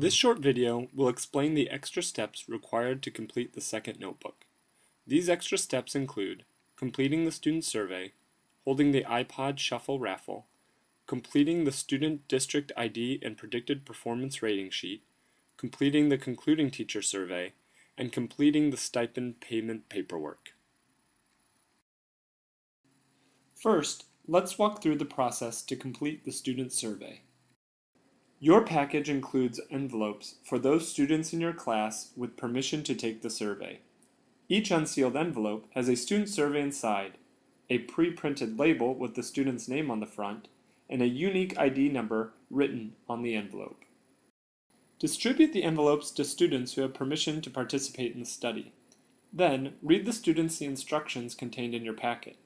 This short video will explain the extra steps required to complete the second notebook. These extra steps include completing the student survey, holding the iPod Shuffle raffle, completing the student district ID and predicted performance rating sheet, completing the concluding teacher survey, and completing the stipend payment paperwork. First, let's walk through the process to complete the student survey. Your package includes envelopes for those students in your class with permission to take the survey. Each unsealed envelope has a student survey inside, a pre-printed label with the student's name on the front, and a unique ID number written on the envelope. Distribute the envelopes to students who have permission to participate in the study. Then, read the students the instructions contained in your packet.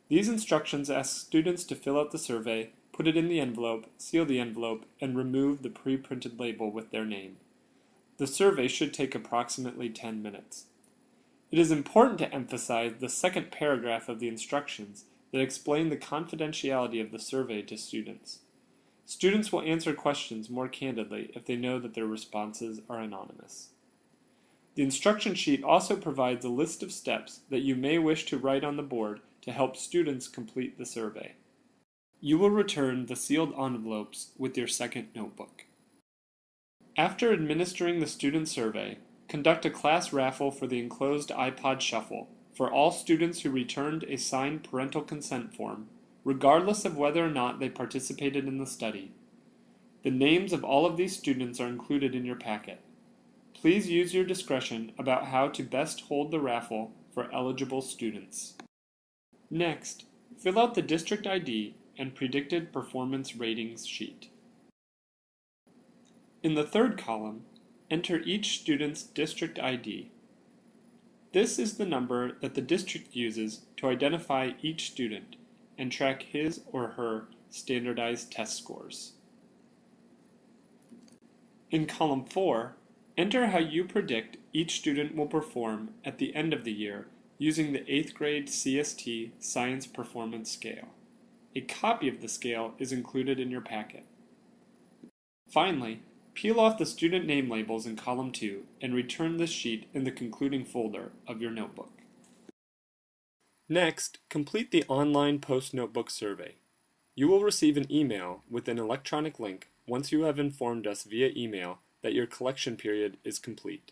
These instructions ask students to fill out the survey, put it in the envelope, seal the envelope, and remove the pre-printed label with their name. The survey should take approximately 10 minutes. It is important to emphasize the second paragraph of the instructions that explain the confidentiality of the survey to students. Students will answer questions more candidly if they know that their responses are anonymous. The instruction sheet also provides a list of steps that you may wish to write on the board to help students complete the survey. You will return the sealed envelopes with your second notebook. After administering the student survey, conduct a class raffle for the enclosed iPod Shuffle for all students who returned a signed parental consent form, regardless of whether or not they participated in the study. The names of all of these students are included in your packet. Please use your discretion about how to best hold the raffle for eligible students. Next, fill out the district ID and predicted performance ratings sheet. In the third column, enter each student's district ID. This is the number that the district uses to identify each student and track his or her standardized test scores. In column 4, enter how you predict each student will perform at the end of the year using the 8th grade CST Science Performance Scale. A copy of the scale is included in your packet. Finally, peel off the student name labels in column 2 and return this sheet in the concluding folder of your notebook. Next, complete the online post-notebook survey. You will receive an email with an electronic link once you have informed us via email that your collection period is complete.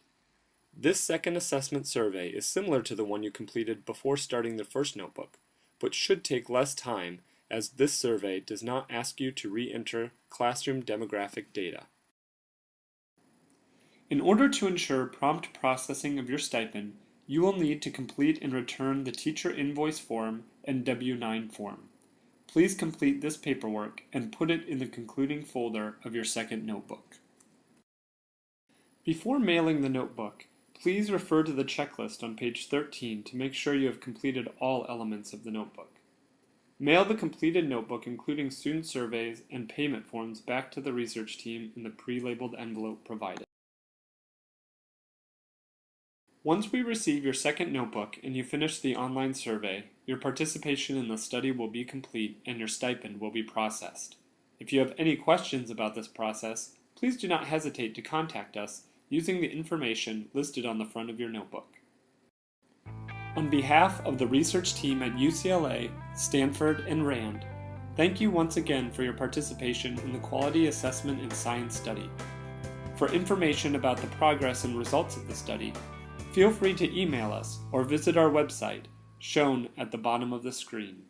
This second assessment survey is similar to the one you completed before starting the first notebook, but should take less time as this survey does not ask you to re-enter classroom demographic data. In order to ensure prompt processing of your stipend, you will need to complete and return the teacher invoice form and W-9 form. Please complete this paperwork and put it in the concluding folder of your second notebook. Before mailing the notebook, please refer to the checklist on page 13 to make sure you have completed all elements of the notebook. Mail the completed notebook including student surveys and payment forms back to the research team in the pre-labeled envelope provided. Once we receive your second notebook and you finish the online survey, your participation in the study will be complete and your stipend will be processed. If you have any questions about this process, please do not hesitate to contact us using the information listed on the front of your notebook. On behalf of the research team at UCLA, Stanford, and RAND, thank you once again for your participation in the Quality Assessment in Science study. For information about the progress and results of the study, feel free to email us or visit our website, shown at the bottom of the screen.